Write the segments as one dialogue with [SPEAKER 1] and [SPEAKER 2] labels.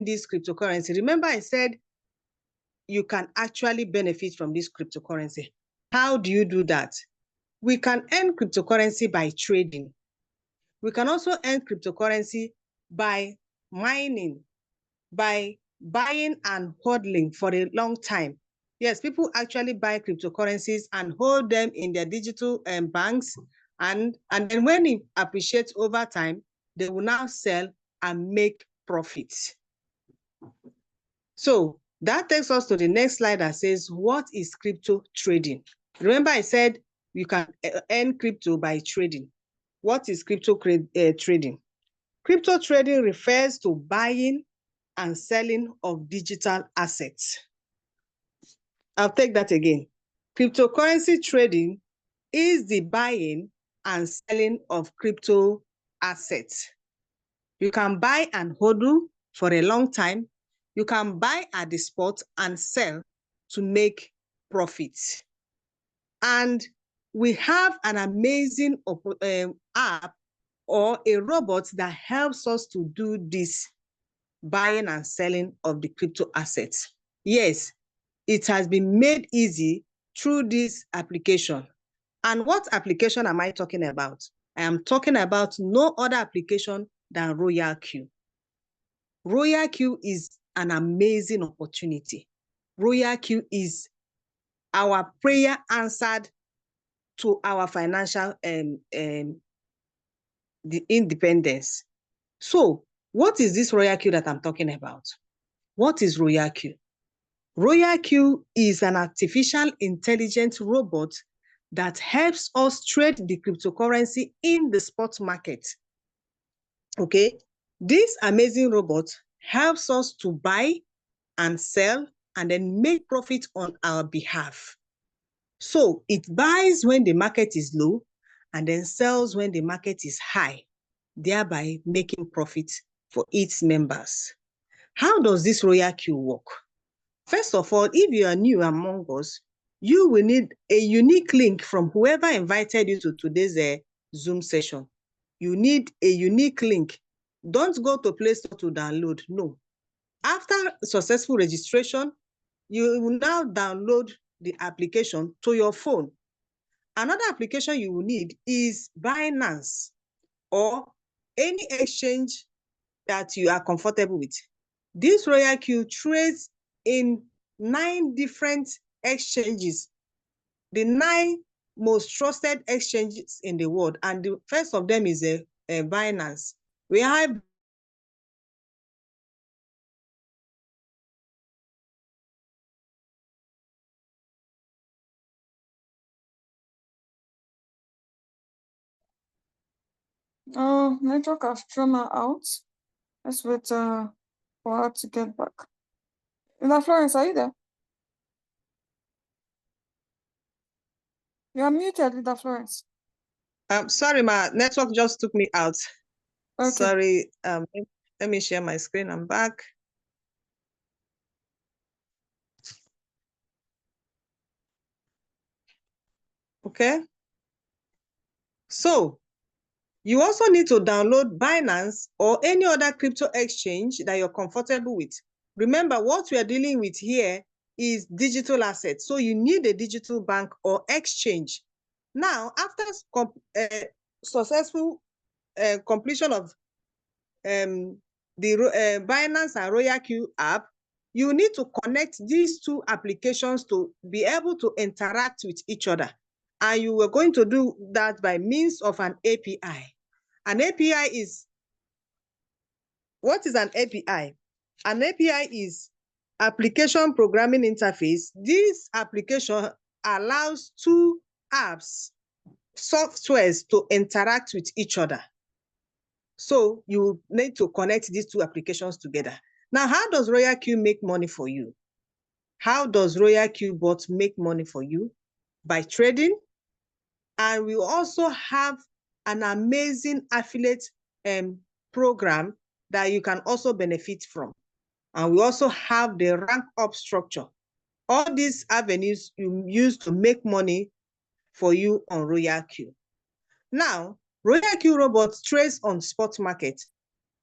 [SPEAKER 1] this cryptocurrency, remember I said you can actually benefit from this cryptocurrency. How do you do that? We can earn cryptocurrency by trading. We can also earn cryptocurrency by mining, by buying and holding for a long time. Yes, people actually buy cryptocurrencies and hold them in their digital banks. And then when it appreciates over time, they will now sell and make profits. So that takes us to the next slide that says, what is crypto trading? Remember I said you can earn crypto by trading. What is crypto trading? Crypto trading refers to buying and selling of digital assets. I'll take that again. Cryptocurrency trading is the buying and selling of crypto assets. You can buy and hold for a long time. You can buy at the spot and sell to make profits. And we have an amazing app or a robot that helps us to do this buying and selling of the crypto assets. Yes, it has been made easy through this application. And what application am I talking about? I am talking about no other application than RoyalQ. RoyalQ is an amazing opportunity. RoyalQ is our prayer answered to our financial the independence. So what is this RoyalQ that I'm talking about? What is RoyalQ? RoyalQ is an artificial intelligence robot that helps us trade the cryptocurrency in the spot market. Okay, this amazing robot helps us to buy and sell and then make profit on our behalf. So it buys when the market is low and then sells when the market is high, thereby making profit for its members. How does this RoyalQ work? First of all, if you are new among us, you will need a unique link from whoever invited you to today's Zoom session. You need a unique link. Don't go to Play Store to download, no. After successful registration, you will now download the application to your phone. Another application you will need is Binance or any exchange that you are comfortable with. This RoyalQ trades in 9 different exchanges, the 9 most trusted exchanges in the world. And the first of them is a Binance. We have
[SPEAKER 2] network has thrown her out. Let's wait for her to get back. Linda Florence, are you there? You are muted, Linda Florence.
[SPEAKER 1] Sorry, my network just took me out.
[SPEAKER 2] Okay.
[SPEAKER 1] Sorry, let me share my screen. I'm back. Okay. So you also need to download Binance or any other crypto exchange that you're comfortable with. Remember, what we are dealing with here is digital assets. So you need a digital bank or exchange. Now, after successful completion of the Binance and RoyalQ app, you need to connect these 2 applications to be able to interact with each other. And you were going to do that by means of an API. An API is, what is an API? An API is application programming interface. This application allows 2 apps, softwares to interact with each other. So you need to connect these 2 applications together. Now, how does RoyalQ make money for you? How does RoyalQ bot make money for you? By trading. And we also have an amazing affiliate program that you can also benefit from. And we also have the rank up structure. All these avenues you use to make money for you on RoyalQ. Now, RoyalQ robot trades on spot market.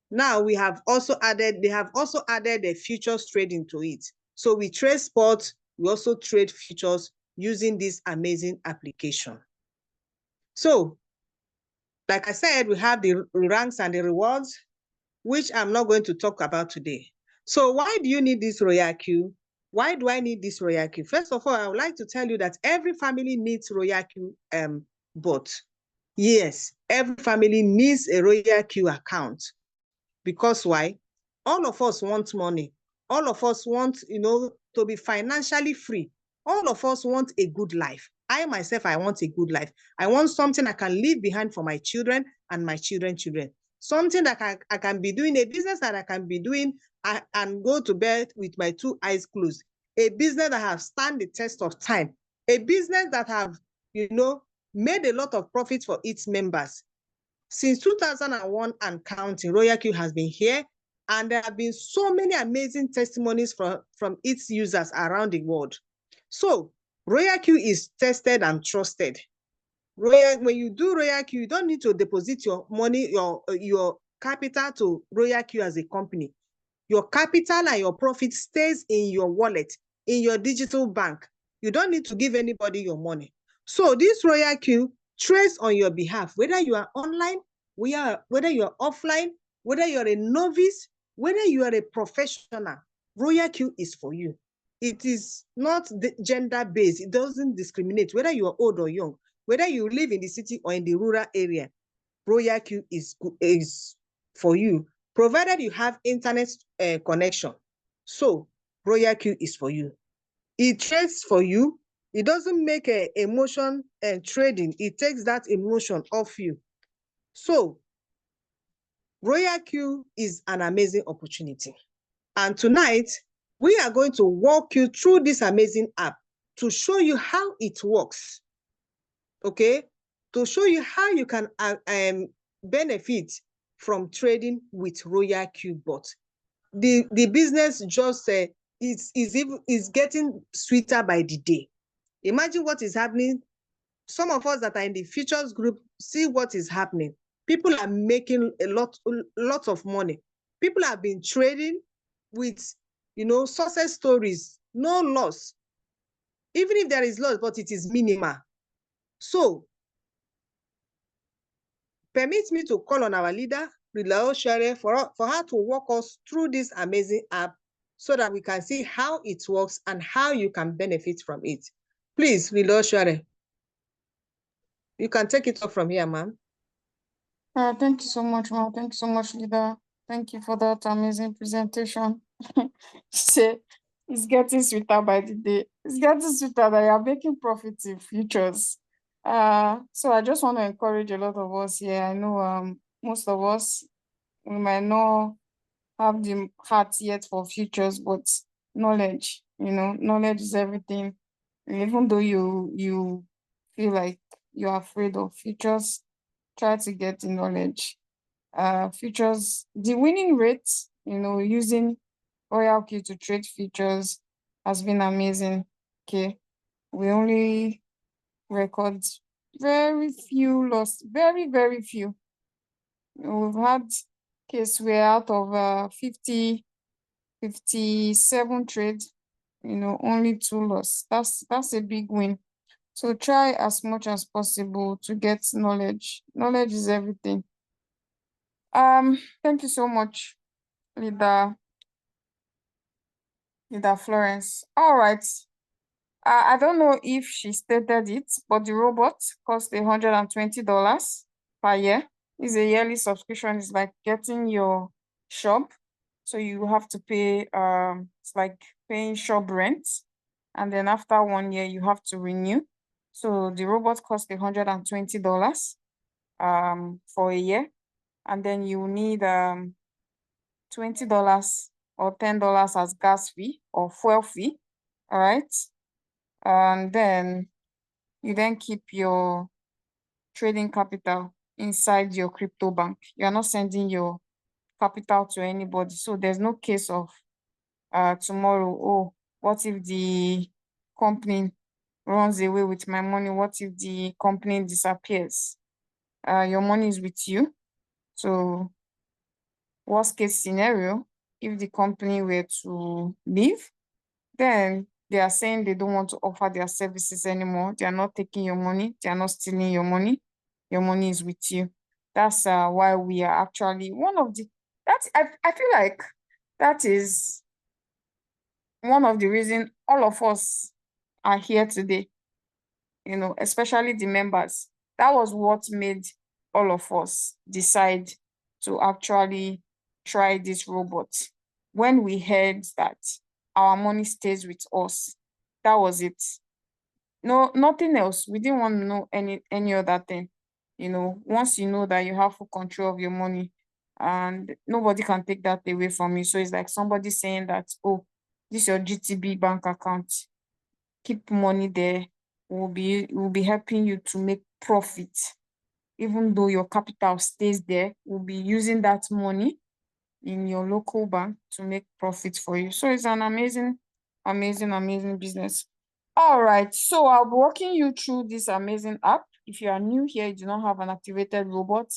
[SPEAKER 1] Now they have also added the futures trading to it. So we trade spot, we also trade futures using this amazing application. So, like I said, we have the ranks and the rewards, which I'm not going to talk about today. So why do you need this RoyalQ? Why do I need this RoyalQ? First of all, I would like to tell you that every family needs RoyalQ bot. Yes, every family needs a RoyalQ account. Because why? All of us want money. All of us want, to be financially free. All of us want a good life. I myself, I want a good life. I want something I can leave behind for my children and my children's children. Something that I can be doing, a business that I can be doing and go to bed with my two eyes closed. A business that has stand the test of time. A business that have, made a lot of profit for its members. Since 2001 and counting, RoyalQ has been here, and there have been so many amazing testimonies from its users around the world. So RoyalQ is tested and trusted. When you do RoyalQ, you don't need to deposit your money, your capital to RoyalQ as a company. Your capital and your profit stays in your wallet, in your digital bank. You don't need to give anybody your money. So this RoyalQ trades on your behalf, whether you are online, whether you are offline, whether you're a novice, whether you are a professional, RoyalQ is for you. It is not gender-based. It doesn't discriminate whether you are old or young, whether you live in the city or in the rural area. RoyalQ is for you, provided you have internet connection. So RoyalQ is for you. It trades for you. It doesn't make emotion trading. It takes that emotion off you. So RoyalQ is an amazing opportunity. And tonight, we are going to walk you through this amazing app to show you how it works. Okay? To show you how you can benefit from trading with RoyalQ bot. The business just is getting sweeter by the day. Imagine what is happening. Some of us that are in the futures group see what is happening. People are making a lot of money. People have been trading with, success stories, no loss. Even if there is loss, but it is minimal. So permit me to call on our leader, Rilao Shere, for her to walk us through this amazing app so that we can see how it works and how you can benefit from it. Please, Rilao Shere, you can take it up from here, ma'am.
[SPEAKER 2] Thank you so much, Ma. Thank you so much, leader. Thank you for that amazing presentation. Say, it's getting sweeter by the day. It's getting sweeter that you're making profits in futures. So I just want to encourage a lot of us here. I know most of us, we might not have the heart yet for futures, but knowledge, knowledge is everything. And even though you feel like you're afraid of futures, try to get the knowledge. Futures, the winning rate, using RoyalQ to trade futures has been amazing. Okay. We only record very few loss, very, very few. We've had case where out of 57 trades, only 2 loss. That's a big win. So try as much as possible to get knowledge. Knowledge is everything. Thank you so much, Leader Florence. All right. I don't know if she stated it, but the robot cost $120 per year. It's a yearly subscription. It's like getting your shop. So you have to pay, it's like paying shop rent. And then after 1 year, you have to renew. So the robot cost $120 for a year. And then you need $20 or $10 as gas fee or fuel fee. All right. And then you then keep your trading capital inside your crypto bank. You're not sending your capital to anybody. So there's no case of tomorrow, oh, what if the company runs away with my money? What if the company disappears? Your money is with you. So worst case scenario, if the company were to leave, then they are saying they don't want to offer their services anymore. They are not taking your money. They are not stealing your money. Your money is with you. That's why we are actually one of the, I feel like that is one of the reasons all of us are here today, especially the members. That was what made all of us decide to actually try this robot. When we heard that our money stays with us, that was it. No, nothing else. We didn't want to know any other thing. Once you know that you have full control of your money and nobody can take that away from you. So it's like somebody saying that, oh, this is your GTB bank account. Keep money there. Will be helping you to make profit. Even though your capital stays there, we'll be using that money in your local bank to make profit for you. So it's an amazing, amazing, amazing business. All right, so I'll be walking you through this amazing app. If you are new here, you do not have an activated robot,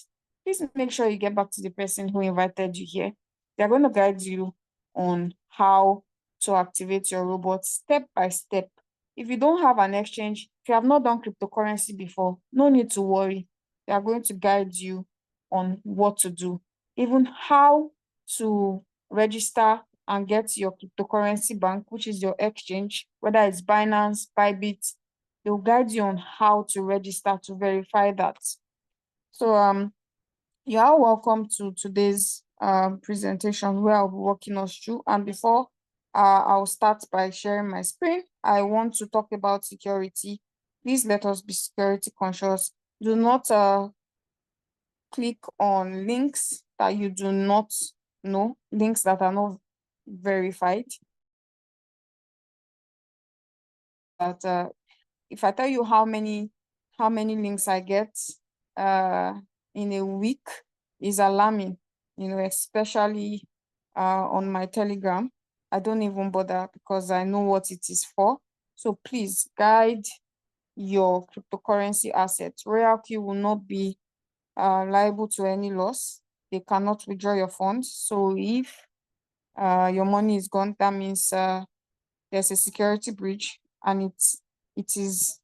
[SPEAKER 2] please make sure you get back to the person who invited you here. They're going to guide you on how to activate your robot step by step. If you don't have an exchange, if you have not done cryptocurrency before, no need to worry. They are going to guide you on what to do, even how to register and get your cryptocurrency bank, which is your exchange, whether it's Binance, Bybit. They'll guide you on how to register to verify that. So you are welcome to today's presentation where I'll be walking us through. And before I'll start by sharing my screen, I want to talk about security. Please let us be security conscious. Do not click on links that you do not know, links that are not verified. That if I tell you how many links I get in a week is alarming, especially on my Telegram. I don't even bother because I know what it is for. So please guide your cryptocurrency assets. RoyalQ will not be liable to any loss. They cannot withdraw your funds. So if your money is gone, that means there's a security breach and it is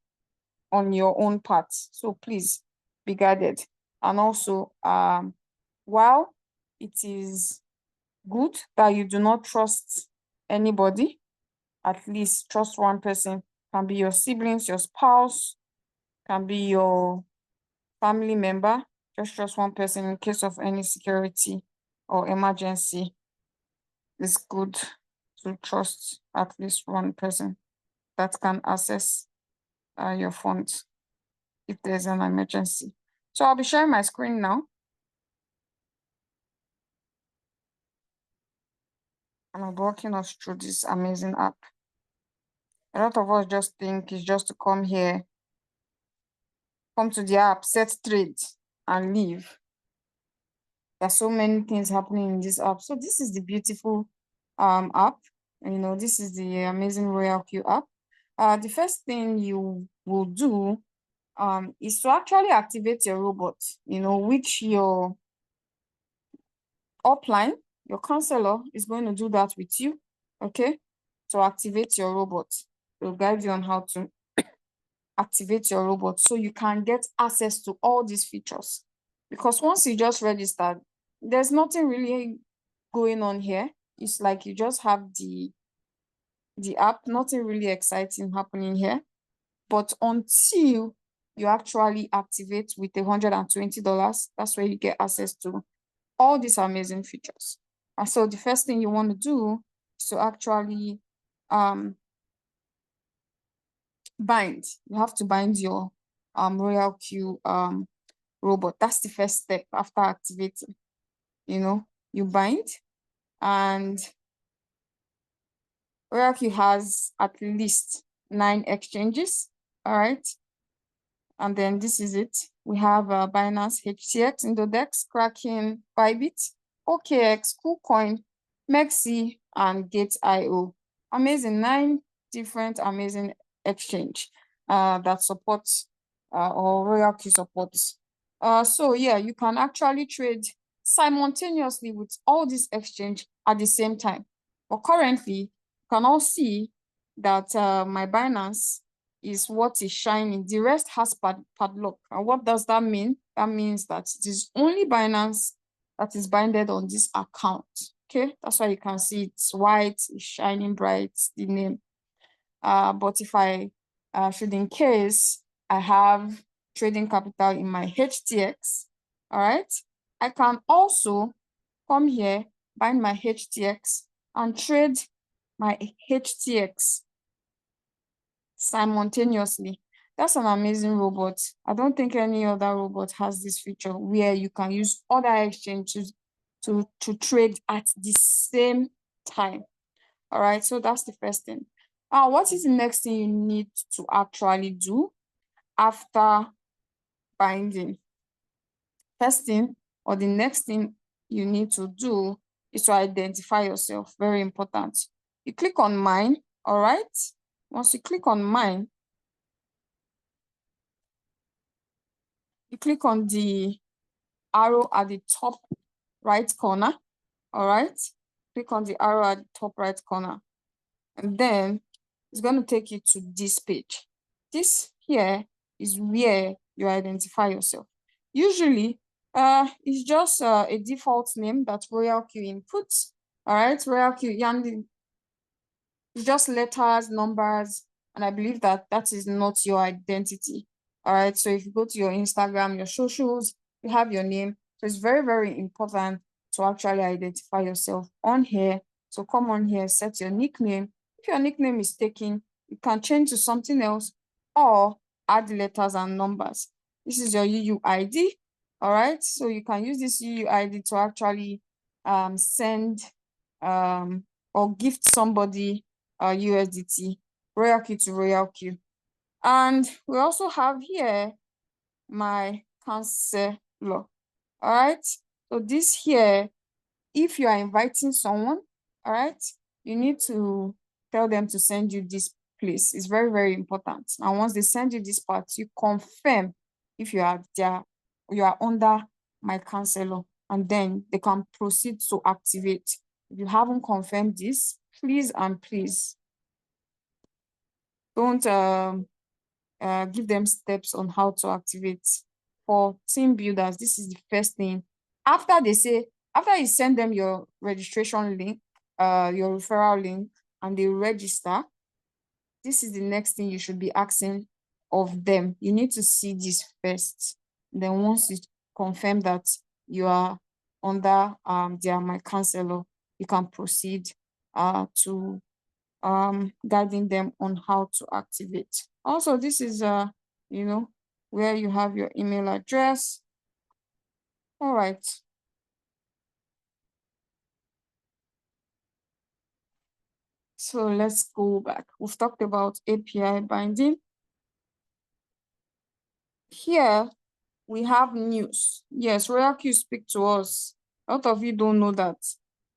[SPEAKER 2] on your own part. So please be guided. And also, while it is good that you do not trust anybody, at least trust one person. Can be your siblings, your spouse, can be your family member. Just trust one person in case of any security or emergency. It's good to trust at least one person that can access your funds if there's an emergency. So I'll be sharing my screen now. And I'm walking us through this amazing app. A lot of us just think it's just to come here, come to the app, set trade, and leave. There's so many things happening in this app. So this is the beautiful app. This is the amazing RoyalQ app. The first thing you will do is to actually activate your robot, which your upline, your counselor is going to do that with you, okay? To activate your robot. They'll guide you on how to activate your robot so you can get access to all these features. Because once you just registered, there's nothing really going on here. It's like you just have the app, nothing really exciting happening here. But until you actually activate with $120, that's where you get access to all these amazing features. And so the first thing you want to do is to actually bind. You have to bind your RoyalQ robot. That's the first step after activating. You bind, and RoyalQ has at least 9 exchanges. All right. And then this is it. We have Binance, HTX, Indodex, Kraken, Bybit, OKX, KuCoin, Mexi, and Gate.io. Amazing, 9 different amazing exchange that supports or RoyalQ supports. So yeah, you can actually trade simultaneously with all this exchange at the same time. But currently, you can all see that my Binance is what is shining. The rest has padlock. And what does that mean? That means that it is only Binance that is binded on this account. Okay, that's why you can see it's white, it's shining bright, the name. But if I should, in case I have trading capital in my HTX, all right, I can also come here, bind my HTX and trade my HTX simultaneously. That's an amazing robot. I don't think any other robot has this feature where you can use other exchanges to trade at the same time. All right, so that's the first thing. What is the next thing you need to actually do after binding? First thing, or the next thing you need to do is to identify yourself. Very important. You click on mine, all right? Once you click on mine, you click on the arrow at the top right corner, all right? Click on the arrow at the top right corner. And then it's going to take you to this page. This here is where you identify yourself. Usually, it's just a default name that RoyalQ inputs. All right, RoyalQ Yandi. It's just letters, numbers, and I believe that that is not your identity. All right, so if you go to your Instagram, your socials, you have your name. So it's very, very important to actually identify yourself on here. So come on here, set your nickname. If your nickname is taken, you can change to something else or add letters and numbers. This is your UUID. All right, so you can use this UUID to actually send or gift somebody USDT, RoyalQ to RoyalQ. And we also have here my counselor. All right, so this here, if you are inviting someone, all right, you need to tell them to send you this place. It's very, very important. And once they send you this part, you confirm if you are there, you are under my counselor, and then they can proceed to activate. If you haven't confirmed this, please and please don't give them steps on how to activate. For team builders, this is the first thing. After you send them your registration link, your referral link, and they register, this is the next thing you should be asking of them. You need to see this first. Then once you confirm that you are under my counselor, you can proceed to guiding them on how to activate. Also, this is where you have your email address. All right. So let's go back. We've talked about API binding. Here we have news. Yes, RoyalQ speak to us. A lot of you don't know that.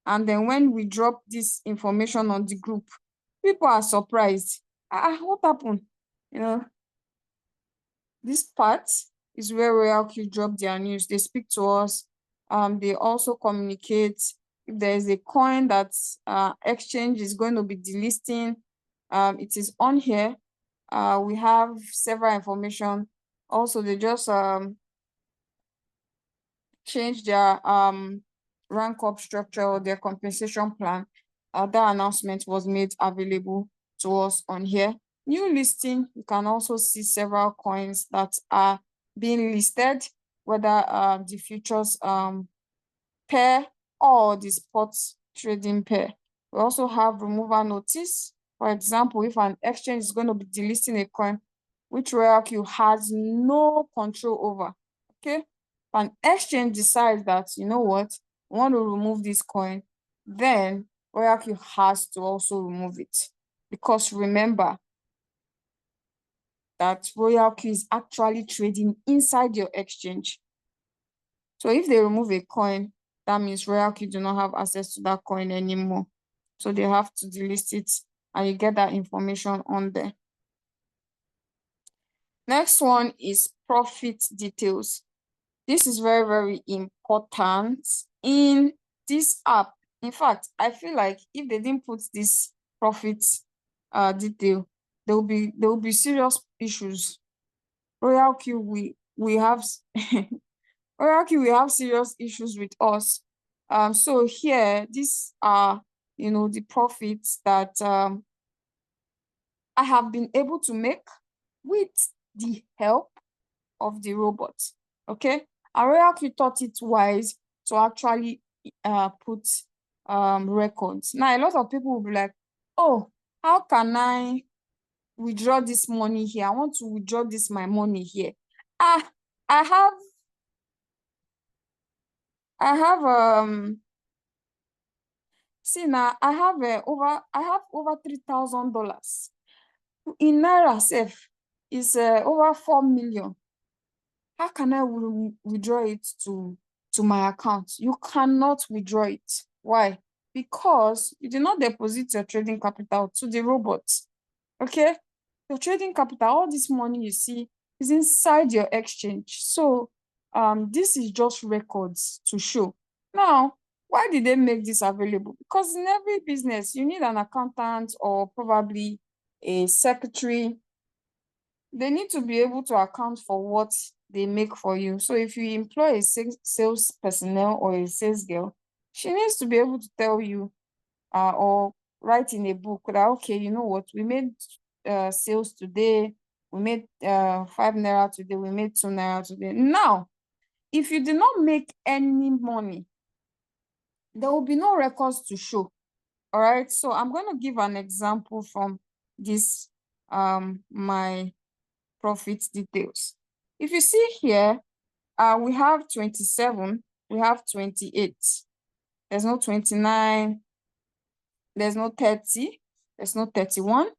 [SPEAKER 2] And then when we drop this information on the group, people are surprised. What happened? This part is where RoyalQ drop their news. They speak to us. They also communicate if there is a coin that exchange is going to be delisting. It is on here. We have several information. Also, they just change their rank up structure or their compensation plan. That announcement was made available to us on here. New listing, you can also see several coins that are being listed, whether the futures pair or the spot trading pair. We also have removal notice. For example, if an exchange is going to be delisting a coin, which RoyalQ has no control over, okay? If an exchange decides that, you know what, we want to remove this coin, then RoyalQ has to also remove it. Because remember that RoyalQ is actually trading inside your exchange. So if they remove a coin, that means RoyalQ do not have access to that coin anymore. So they have to delist it, and you get that information on there. Next one is profit details. This is very, very important in this app. In fact, I feel like if they didn't put this profit detail, there will be serious issues. RoyalQ, we have RoyalQ, we have serious issues with us. So here, these are, you know, the profits that I have been able to make with the help of the robot. Okay, and RoyalQ thought it wise to actually put records. Now, a lot of people will be like, oh, how can I withdraw this money here? I want to withdraw this my money here. I have see now I have over $3,000 in naira sef is over 4 million. How can I withdraw it to my account? You cannot withdraw it. Why? Because you did not deposit your trading capital to the robot. Okay, your trading capital, all this money you see is inside your exchange. So this is just records to show. Now, why did they make this available? Because in every business, you need an accountant or probably a secretary. They need to be able to account for what they make for you. So if you employ a sales personnel or a sales girl, she needs to be able to tell you or write in a book that, okay, you know what, we made sales today, we made 5 naira today, we made 2 naira today. Now, if you did not make any money, there will be no records to show. All right, so I'm going to give an example from this my profit details. If you see here, we have 27, we have 28. There's no 29, there's no 30, there's no 31,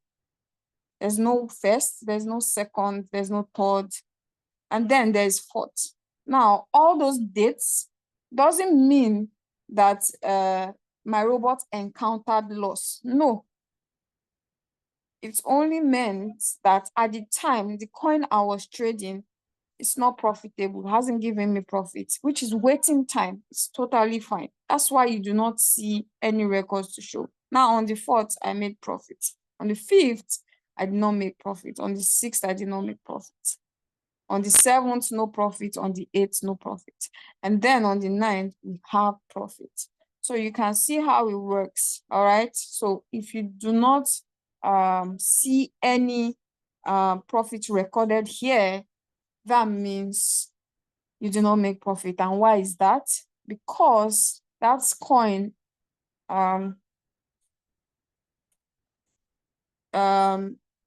[SPEAKER 2] there's no first, there's no second, there's no third, and then there's fourth. Now, all those dates doesn't mean that my robot encountered loss. No. It only meant that at the time, the coin I was trading, it's not profitable, hasn't given me profit, which is waiting time. It's totally fine. That's why you do not see any records to show. Now, on the 4th, I made profit. On the 5th, I did not make profit. On the 6th, I did not make profit. On the 7th, no profit. On the 8th, no profit. And then on the 9th, we have profit. So you can see how it works, all right? So if you do not see any profit recorded here, that means you do not make profit. And why is that? Because that coin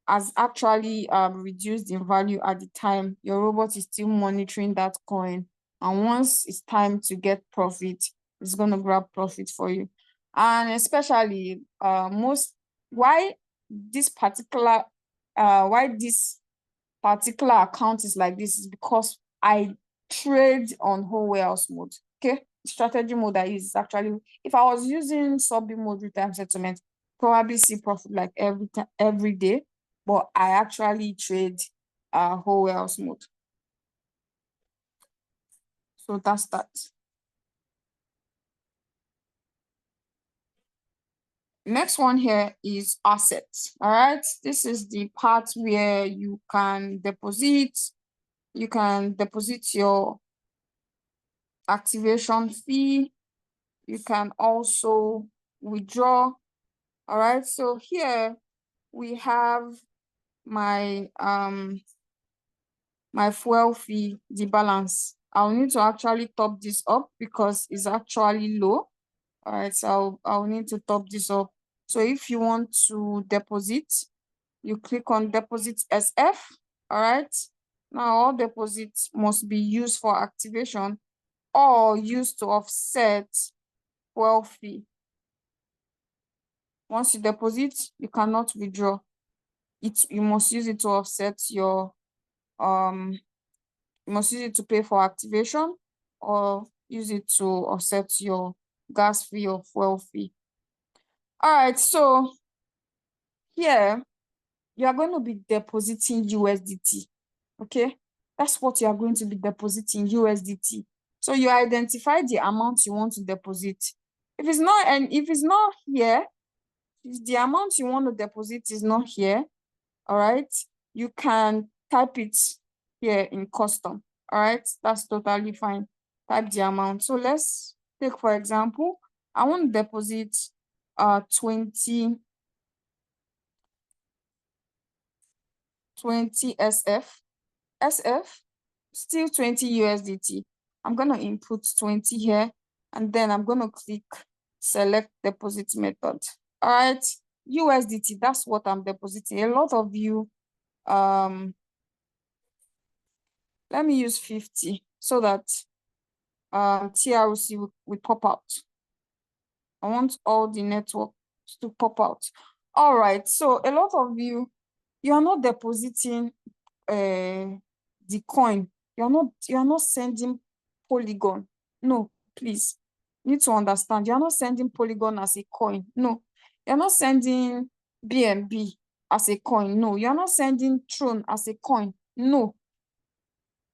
[SPEAKER 2] has actually reduced in value at the time your robot is still monitoring that coin. And once it's time to get profit, it's going to grab profit for you. And especially why this particular account is like this is because I trade on whole warehouse mode. Okay, strategy mode I use is actually, if I was using sub mode real-time settlement, probably see profit like every day, but I actually trade whole warehouse mode. So that's that. Next one here is assets. All right, this is the part where you can deposit your activation fee. You can also withdraw. All right, so here we have my my fuel fee, the balance. I'll need to actually top this up because it's actually low. All right, so I'll need to top this up. So if you want to deposit, you click on deposit SF. All right, now all deposits must be used for activation or used to offset fuel fee. Once you deposit, you cannot withdraw it. You must use it to offset your you must use it to pay for activation or use it to offset your gas fee or fuel fee. All right, so here you are going to be depositing USDT. Okay, That's what you are going to be depositing USDT. So you identify the amount you want to deposit. If it's not, and if it's not here, if the amount you want to deposit is not here, all right, you can type it here in custom. All right, that's totally fine. Type the amount. So let's take, for example, I want to deposit 20 SF. SF, still 20 USDT. I'm going to input 20 here, and then I'm going to click select deposit method. All right, USDT, that's what I'm depositing. A lot of you, let me use 50 so that TRC will pop out. I want all the networks to pop out. All right, so a lot of you are not depositing the coin. You are not sending Polygon. No, please. You need to understand. You are not sending Polygon as a coin. No. You are not sending BNB as a coin. No. You are not sending Tron as a coin. No.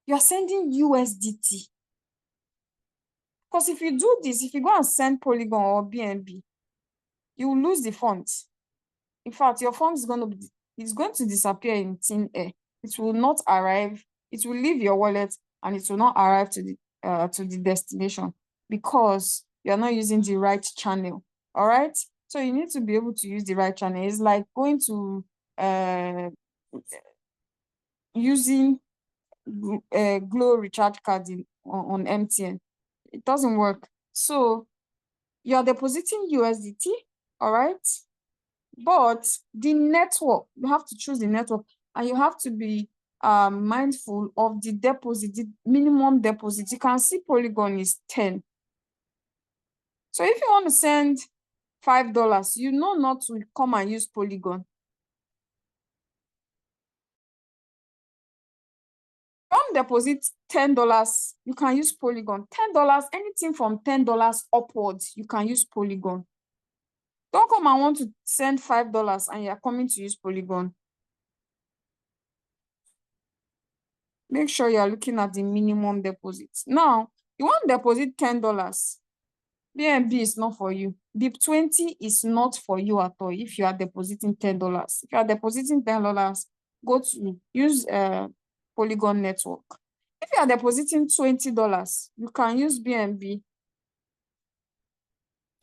[SPEAKER 2] You are sending USDT. Because if you do this, if you go and send Polygon or BNB, you will lose the funds. In fact, your funds is going to disappear in thin air. It will not arrive. It will leave your wallet and it will not arrive to the destination because you're not using the right channel. All right. So you need to be able to use the right channel. It's like going to using Glow recharge card on MTN. It doesn't work. So you're depositing USDT. All right. But the network, you have to choose the network, and you have to be mindful of the deposit, the minimum deposit. You can see Polygon is 10. So if you want to send $5, you know not to come and use Polygon. If you want to deposit $10, you can use Polygon. $10, anything from $10 upwards, you can use Polygon. Don't come and want to send $5 and you're coming to use Polygon. Make sure you're looking at the minimum deposit. Now, you want to deposit $10. BNB is not for you. BIP20 is not for you at all if you are depositing $10. If you are depositing $10, go to use Polygon network. If you are depositing $20, you can use BNB.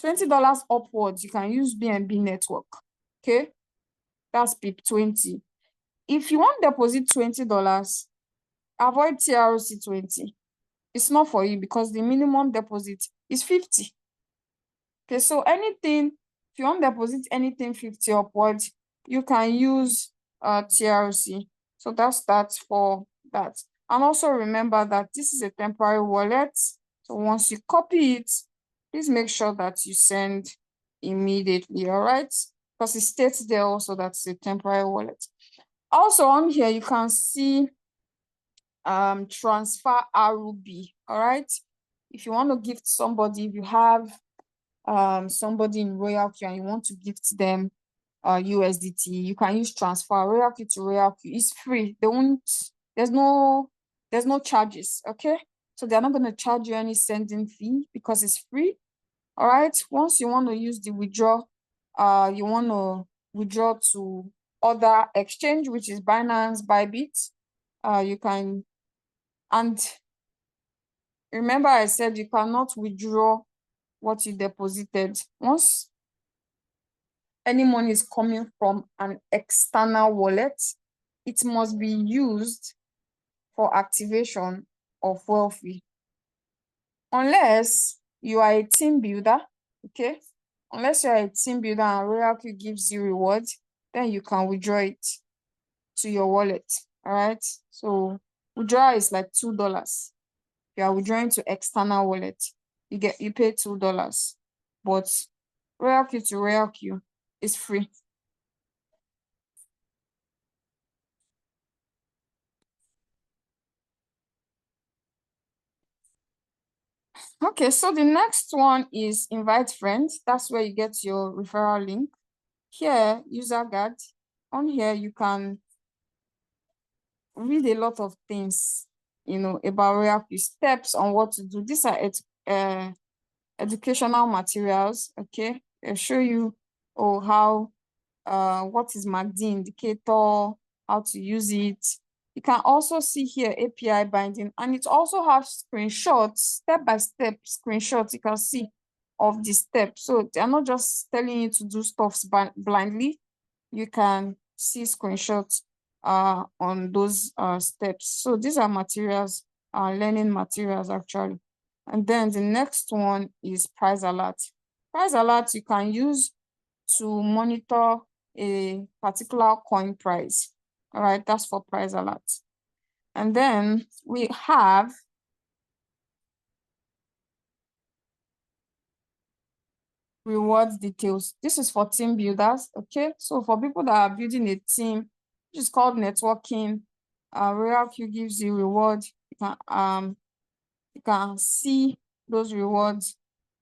[SPEAKER 2] $20 upwards, you can use BNB network. Okay, that's BIP20. If you want to deposit $20, avoid TRC20. It's not for you because the minimum deposit is 50. Okay, so anything, if you want to deposit anything 50 upwards, you can use TRC. So that's that for that. And also remember that this is a temporary wallet. So once you copy it, please make sure that you send immediately, all right? Because it states there also that it's a temporary wallet. Also on here, you can see transfer RUB, all right? If you want to gift somebody, if you have somebody in RoyalQ and you want to gift them USDT, you can use transfer RoyalQ to RoyalQ. It's free. There's no charges, okay? So they're not going to charge you any sending fee because it's free. All right. Once you want to use the withdraw, you want to withdraw to other exchange, which is Binance, Bybit. You can, and remember I said you cannot withdraw what you deposited. Once any money is coming from an external wallet, it must be used for activation of wealthy. Unless you are a team builder, okay? Unless you are a team builder and RoyalQ gives you rewards, then you can withdraw it to your wallet, all right? So withdraw is like $2. You are withdrawing to external wallet, you pay $2. But RoyalQ to RoyalQ is free. Okay, so the next one is invite friends. That's where you get your referral link. Here, user guide. On here, you can read a lot of things, about RoyalQ, steps on what to do. These are educational materials, okay? They'll show you how what is MACD indicator, how to use it. You can also see here API binding, and it also has screenshots, step-by-step screenshots you can see of the steps. So they're not just telling you to do stuff blindly. You can see screenshots on those steps. So these are materials, learning materials actually. And then the next one is price alert. Price alert you can use to monitor a particular coin price. All right, that's for price alert. And then we have reward details. This is for team builders, okay? So for people that are building a team, which is called networking, RoyalQ gives you reward. You can see those rewards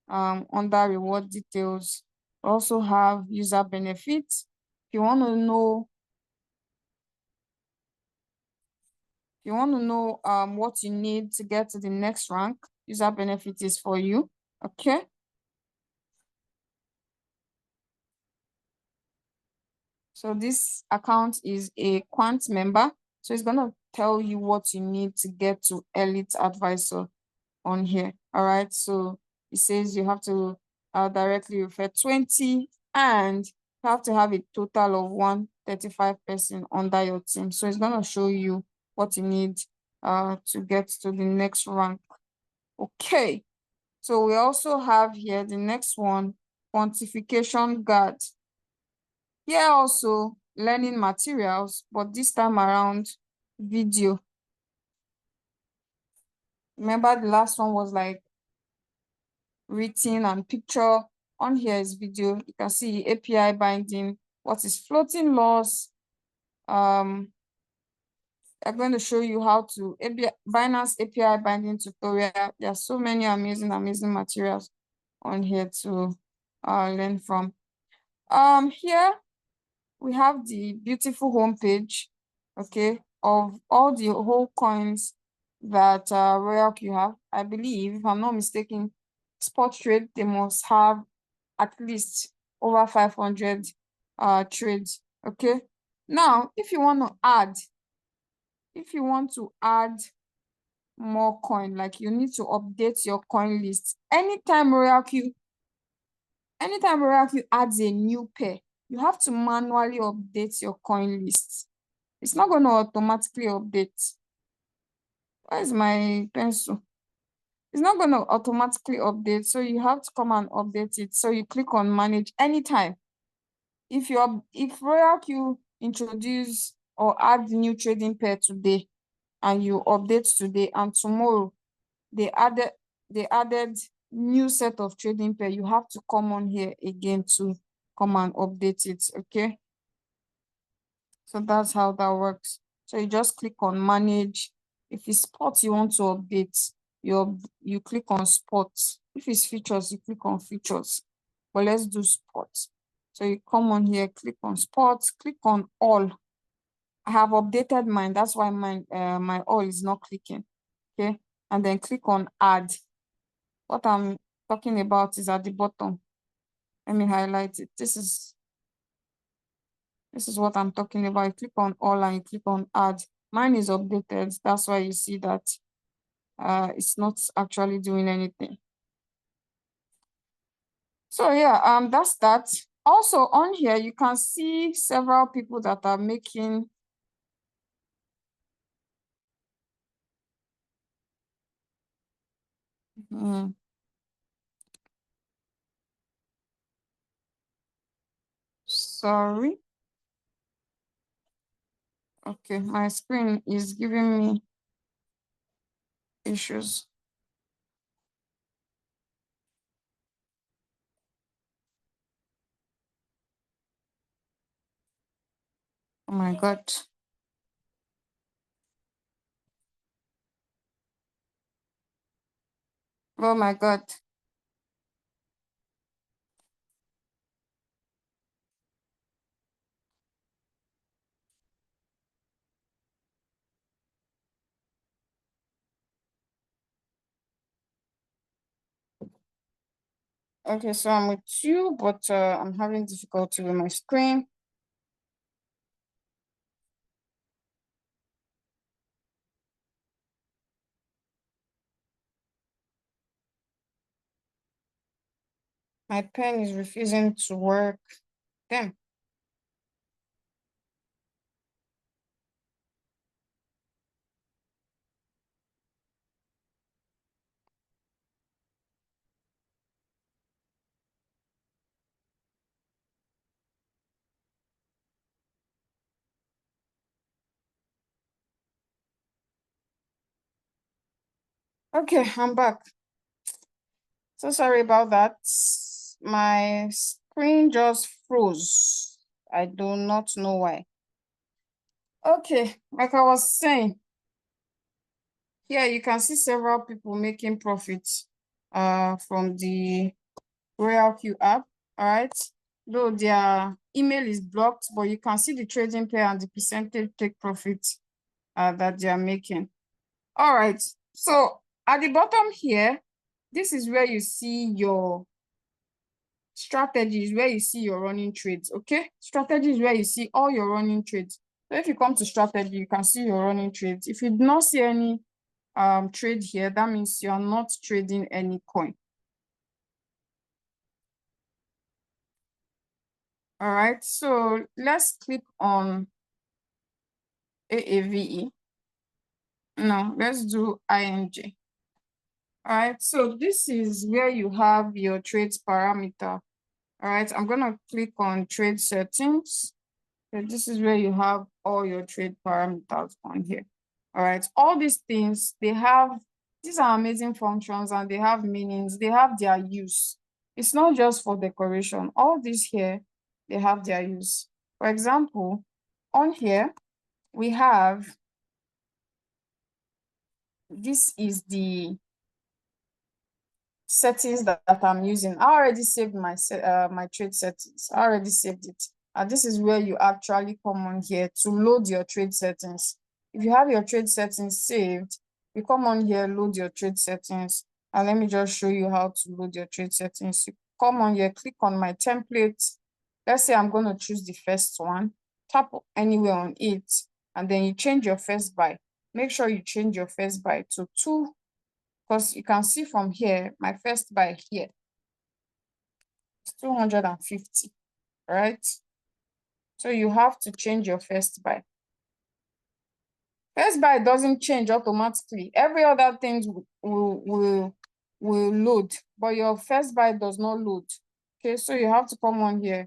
[SPEAKER 2] under reward details. We also have user benefits. If you want to know what you need to get to the next rank, user benefit is for you, okay? So this account is a Quant member. So it's going to tell you what you need to get to Elite Advisor on here. All right. So it says you have to directly refer 20 and you have to have a total of 135 person under your team. So it's going to show you what you need to get to the next rank. Okay. So we also have here the next one, quantification guard. Here also learning materials, but this time around video. Remember the last one was like written and picture. On here is video. You can see API binding, what is floating loss. I'm going to show you how to Binance API binding tutorial. There are so many amazing materials on here to learn from. Here we have the beautiful homepage, okay, of all the whole coins that RoyalQ have. I believe, if I'm not mistaken, spot trade, they must have at least over 500 trades, okay? Now, if you want to add more coin, like you need to update your coin list. Anytime RoyalQ adds a new pair, you have to manually update your coin list. It's not going to automatically update. Where is my pencil? It's not going to automatically update, so you have to come and update it. So you click on manage anytime. If RoyalQ introduce or add new trading pair today and you update today and tomorrow they added new set of trading pair, you have to come on here again to come and update it, okay? So that's how that works. So you just click on manage. If it's spot you want to update, you click on spot. If it's features, you click on features. But let's do spot. So you come on here, click on spot, click on all. I have updated mine. That's why my all is not clicking. Okay. And then click on add. What I'm talking about is at the bottom. Let me highlight it. This is what I'm talking about. You click on all and you click on add. Mine is updated. That's why you see that it's not actually doing anything. So yeah, that's that. Also on here, you can see several people that are making sorry. Okay, my screen is giving me issues. Oh my God. Oh my God. Okay, so I'm with you, but I'm having difficulty with my screen. My pen is refusing to work. Damn. Okay, I'm back. So sorry about that. My screen just froze. I do not know why. Okay, like I was saying, here you can see several people making profits from the RoyalQ app. All right. Though their email is blocked, but you can see the trading pair and the percentage take profit that they are making. All right. So at the bottom here, this is where you see your strategies, where you see your running trades. Okay. Strategy is where you see all your running trades. So if you come to strategy, you can see your running trades. If you do not see any trade here, that means you are not trading any coin. All right. So let's click on AAVE. No, let's do ING. All right, so this is where you have your trades parameter. All right, I'm gonna click on trade settings. So this is where you have all your trade parameters on here. All right, all these things, these are amazing functions and they have meanings, they have their use. It's not just for decoration. All these here, they have their use. For example, on here, we have, this is the settings that I'm using. I already saved my trade settings. I already saved it. And this is where you actually come on here to load your trade settings. If you have your trade settings saved, you come on here, load your trade settings. And let me just show you how to load your trade settings. You come on here, click on my template. Let's say I'm going to choose the first one. Tap anywhere on it. And then you change your first buy. Make sure you change your first buy to 2, because you can see from here, my first buy here is 250, right? So you have to change your first buy. First buy doesn't change automatically. Every other thing will load, but your first buy does not load. Okay, so you have to come on here,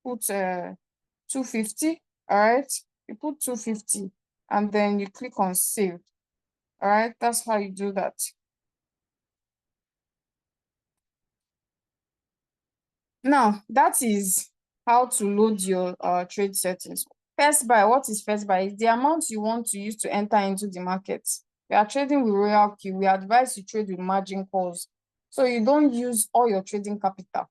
[SPEAKER 2] put 250, all right? You put 250 and then you click on save. All right, that's how you do that. Now, that is how to load your trade settings. First buy, what is first buy? It's the amount you want to use to enter into the market. We are trading with RoyalQ. We advise you trade with margin calls. So you don't use all your trading capital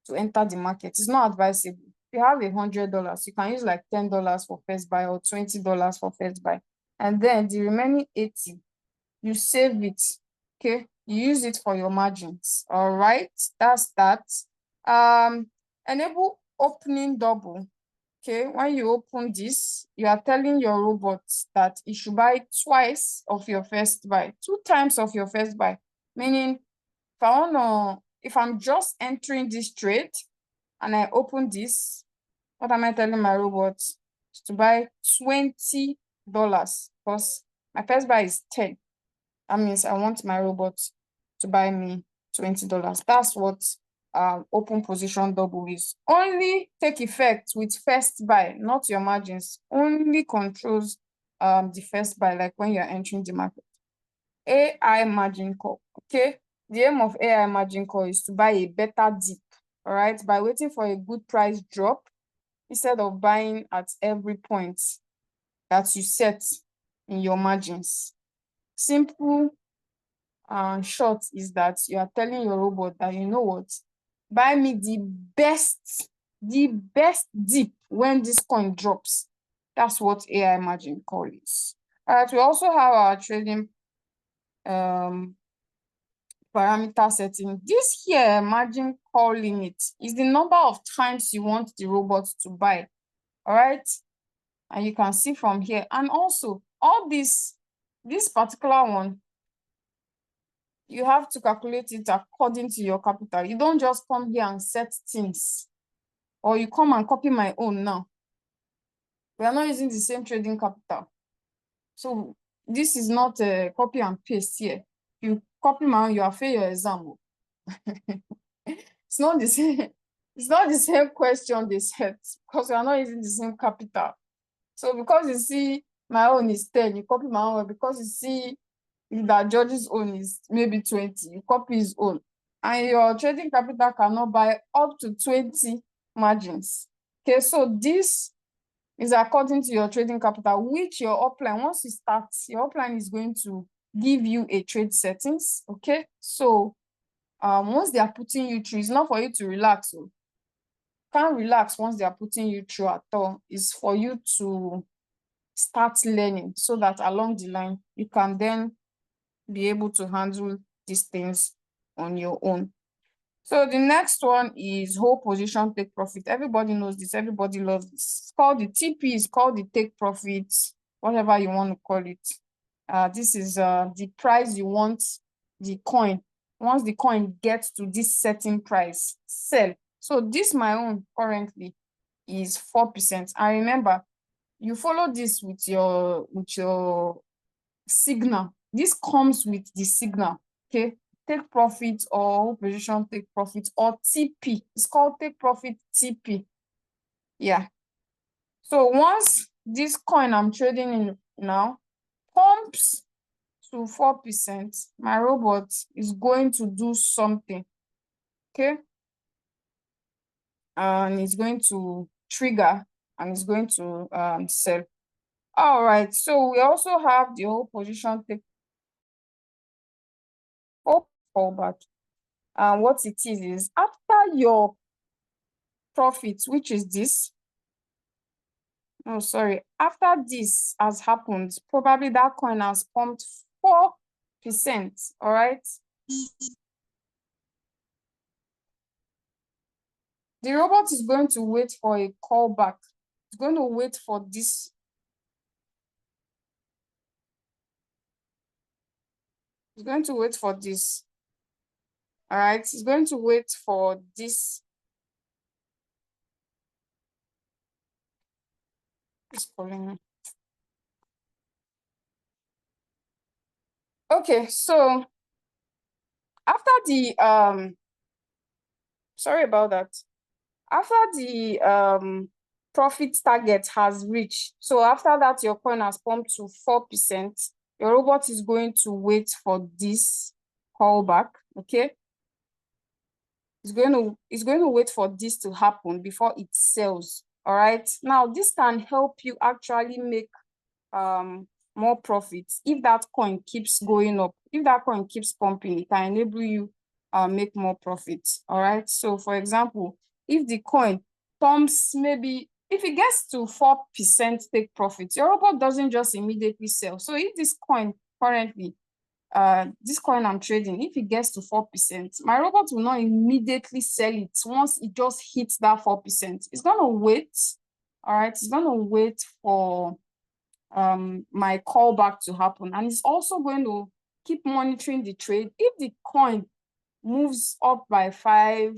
[SPEAKER 2] to enter the market. It's not advisable. If you have $100, you can use like $10 for first buy or $20 for first buy. And then the remaining 80, you save it. Okay, you use it for your margins. All right, that's that. Enable opening double. Okay, when you open this, you are telling your robot that it should buy twice of your first buy, 2 times of your first buy. Meaning, if I'm just entering this trade and I open this, what am I telling my robot? To buy $20, because my first buy is 10. That means I want my robot to buy me $20. That's what open position double is. Only take effect with first buy, not your margins. Only controls the first buy, like when you're entering the market. AI margin call. Okay, the aim of AI margin call is to buy a better dip, all right, by waiting for a good price drop instead of buying at every point that you set in your margins. Simple short is that you are telling your robot that, you know what, buy me the best dip when this coin drops. That's what AI margin call is. All right, we also have our trading parameter setting. This here margin call limit is the number of times you want the robot to buy. All right. And you can see from here. And also all this particular one, you have to calculate it according to your capital. You don't just come here and set things, or you come and copy my own now. We are not using the same trading capital. So this is not a copy and paste here. You copy my own, you have failed your exam. It's not the same. It's not the same question they set because we are not using the same capital. So because you see my own is 10, you copy my own. Because you see that George's own is maybe 20, you copy his own. And your trading capital cannot buy up to 20 margins. Okay, so this is according to your trading capital, which your upline, once you start, your upline is going to give you a trade settings. Okay, so once they are putting you through, it's not for you to relax. So can't relax once they are putting you through at all. It's for you to start learning so that along the line you can then be able to handle these things on your own. So the next one is whole position take profit. Everybody knows this, everybody loves this. It's called the TP, it's called the take profits, whatever you want to call it. This is the price you want the coin. Once the coin gets to this certain price, sell. So this my own currently is 4%. And remember, you follow this with your signal. This comes with the signal. Okay, take profit or whole position take profit or TP. It's called take profit TP. Yeah. So once this coin I'm trading in now pumps to 4%, my robot is going to do something. Okay. And it's going to trigger and it's going to sell. All right. So we also have the whole position take fallback. And what it is after your profit, which is this. Oh, sorry. After this has happened, probably that coin has pumped 4%. All right. The robot is going to wait for a callback. It's going to wait for this. It's going to wait for this. All right. It's going to wait for this. It's calling me. Okay, so after the sorry about that. After the profit target has reached, so after that your coin has pumped to 4%, your robot is going to wait for this callback. Okay, it's going to wait for this to happen before it sells. All right, now this can help you actually make more profits if that coin keeps going up. If that coin keeps pumping, it can enable you make more profits. All right, so for example, if the coin pumps, maybe if it gets to 4% take profit, your robot doesn't just immediately sell. So if this coin currently, this coin I'm trading, if it gets to 4%, my robot will not immediately sell it once it just hits that 4%. It's gonna wait. All right, it's gonna wait for my callback to happen, and it's also going to keep monitoring the trade. If the coin moves up by 5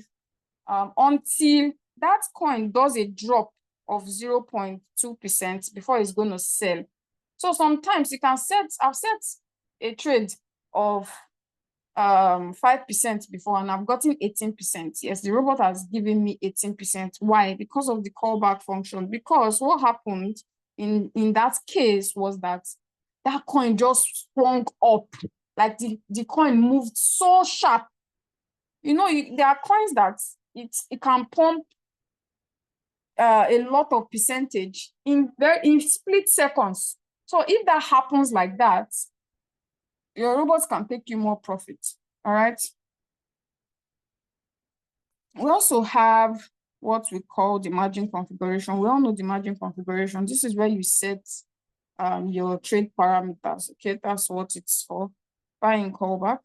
[SPEAKER 2] until that coin does a drop of 0.2% before it's going to sell. So sometimes you can I've set a trade of 5% before and I've gotten 18%. Yes, the robot has given me 18%. Why? Because of the callback function. Because what happened in that case was that coin just sprung up. Like the coin moved so sharp. You know, there are coins that it can pump a lot of percentage in split seconds. So if that happens like that, your robots can take you more profit. All right. We also have what we call the margin configuration. We all know the margin configuration. This is where you set your trade parameters. Okay, that's what it's for. Buying callback.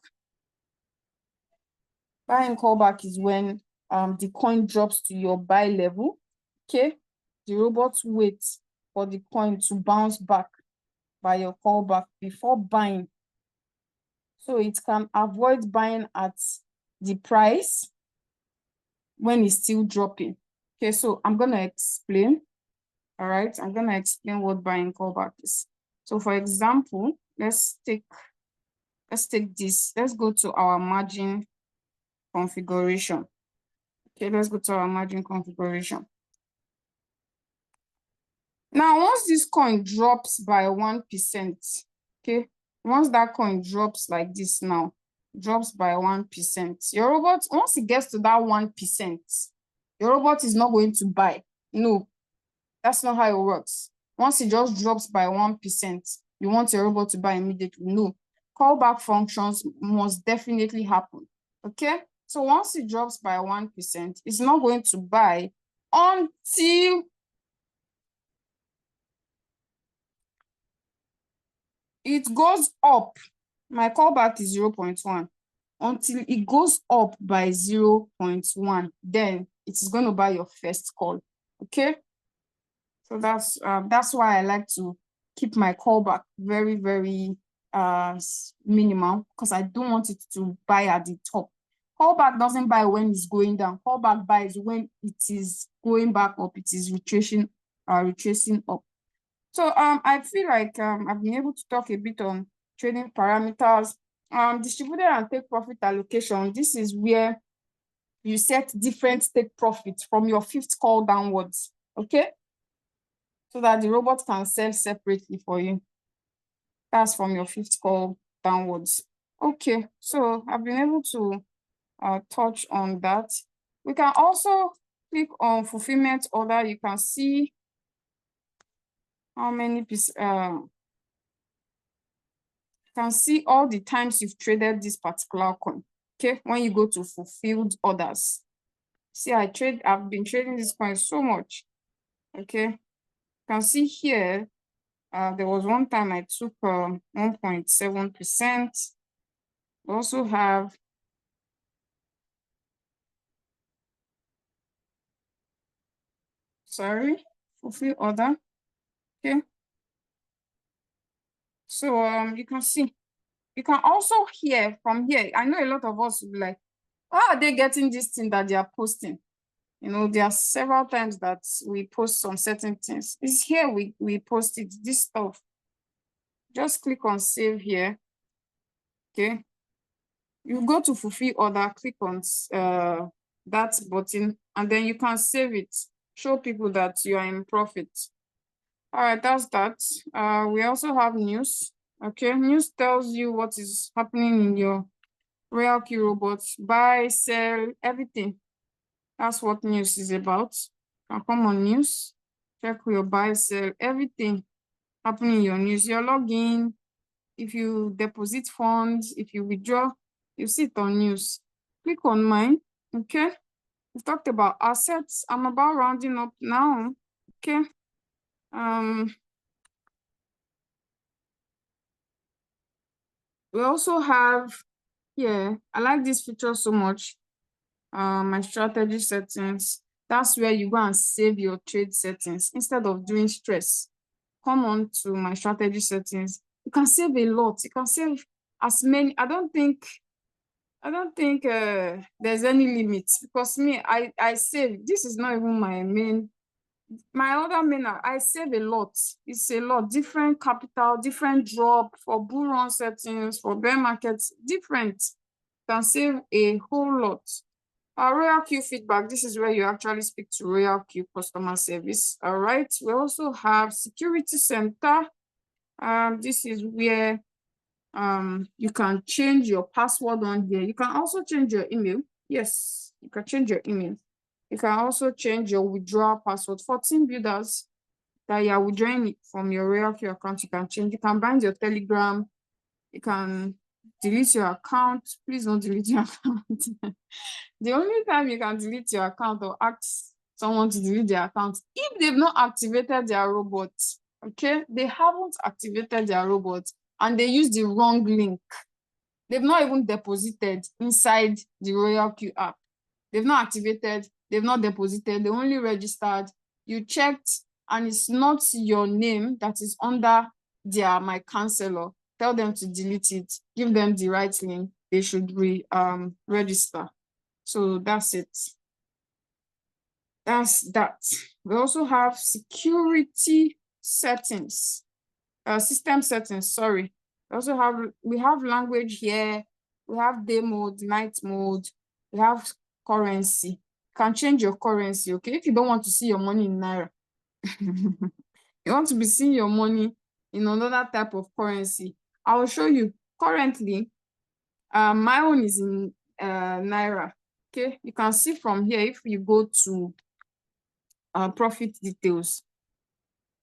[SPEAKER 2] Buying callback is when the coin drops to your buy level. Okay, the robot waits for the coin to bounce back by your callback before buying. So it can avoid buying at the price when it's still dropping. Okay, so I'm gonna explain. All right, I'm gonna explain what buying callback is. So for example, let's take this. Let's go to our margin configuration. Okay, let's go to our margin configuration. Now, once this coin drops by 1%, okay, once that coin drops like this now, drops by 1%, your robot, once it gets to that 1%, your robot is not going to buy. No, that's not how it works. Once it just drops by 1%, you want your robot to buy immediately. No, callback functions must definitely happen. Okay, so once it drops by 1%, it's not going to buy until it goes up. My callback is 0.1. Until it goes up by 0.1, then it is going to buy your first call. Okay, so that's why I like to keep my callback very, very minimal, because I don't want it to buy at the top. Callback doesn't buy when it's going down. Callback buys when it is going back up. It is retracing up. So I feel like I've been able to talk a bit on trading parameters. Distributed and take profit allocation. This is where you set different take profits from your fifth call downwards. Okay, so that the robot can sell separately for you. That's from your fifth call downwards. Okay, so I've been able to touch on that. We can also click on fulfillment order. You can see how many pieces. Can see all the times you've traded this particular coin. Okay, when you go to fulfilled orders. See, I've been trading this coin so much. Okay, you can see here, there was one time I took 1.7%. We also have fulfill order. Okay, so you can see. You can also hear from here. I know a lot of us will be like, how are they getting this thing that they are posting? You know, there are several times that we post on certain things. It's here we post it, this stuff. Just click on save here. Okay. You go to fulfill order, click on that button, and then you can save it. Show people that you are in profit. All right, that's that. We also have news. Okay, news tells you what is happening in your RoyalQ robots, buy, sell, everything. That's what news is about. You can come on news, check your buy, sell, everything happening in your news. Your login, if you deposit funds, if you withdraw, you see it on news. Click on mine. Okay. We've talked about assets. I'm about rounding up now. Okay. We also have here, I like this feature so much. My strategy settings. That's where you go and save your trade settings instead of doing stress. Come on to my strategy settings. You can save a lot. You can save as many. I don't think there's any limit, because me, I save. This is not even my main. My other main, I save a lot. It's a lot. Different capital, different drop for bull run settings, for bear markets, different. Can save a whole lot. Our RoyalQ feedback, this is where you actually speak to RoyalQ customer service. All right. We also have security center. This is where you can change your password on here. You can also change your email. Yes, you can change your email. You can also change your withdrawal password for team builders that you are withdrawing it from your RoyalQ account. You can change. You can bind your Telegram. You can delete your account. Please don't delete your account. The only time you can delete your account or ask someone to delete their account if they've not activated their robot. Okay, they haven't activated their robot and they use the wrong link. They've not even deposited inside the RoyalQ app. They've not activated, they've not deposited, they only registered. You checked, and it's not your name that is under their My Counselor. Tell them to delete it, give them the right link. They should register. So that's it. That's that. We also have security settings, system settings, sorry. We have language here, we have day mode, night mode, we have currency. You can change your currency, okay? If you don't want to see your money in Naira, you want to be seeing your money in another type of currency, I will show you. Currently, my own is in Naira, okay? You can see from here, if you go to profit details,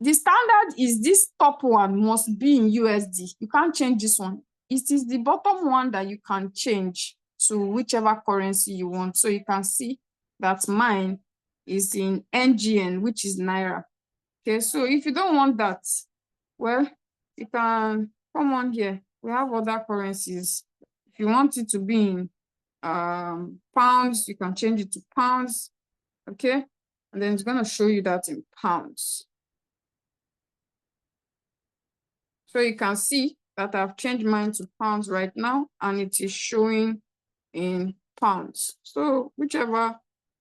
[SPEAKER 2] the standard is this top one must be in USD. You can't change this one. It is the bottom one that you can change to whichever currency you want. So you can see that mine is in NGN, which is Naira. Okay, so if you don't want that, well, you can come on here. We have other currencies. If you want it to be in pounds, you can change it to pounds. Okay, and then it's going to show you that in pounds. So you can see that I've changed mine to pounds right now, and it is showing in pounds. So whichever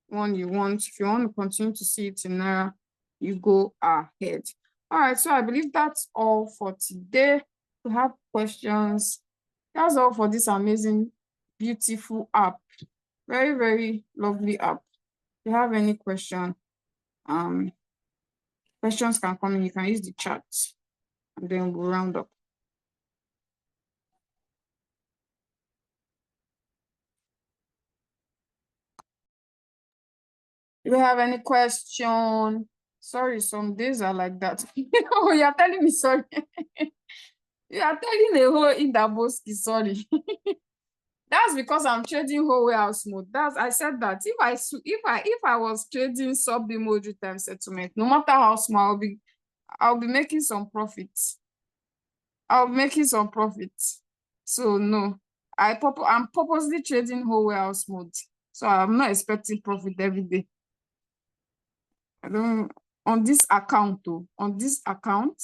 [SPEAKER 2] one you want, if you want to continue to see it in Naira, you go ahead. All right, so I believe that's all for today. If you have questions, that's all for this amazing, beautiful app. Very, very lovely app. If you have any question, questions can come in. You can use the chat, and then we'll round up. Do you have any question? Sorry, some days are like that. Oh, you're telling me sorry. You are telling a whole Indaboski sorry. That's because I'm trading whole warehouse mode. I said that if I was trading sub emoji time settlement, no matter how small, I'll be making some profits. I'll be making some profits. So no, I'm purposely trading whole warehouse mode. So I'm not expecting profit every day. I don't on this account though. On this account,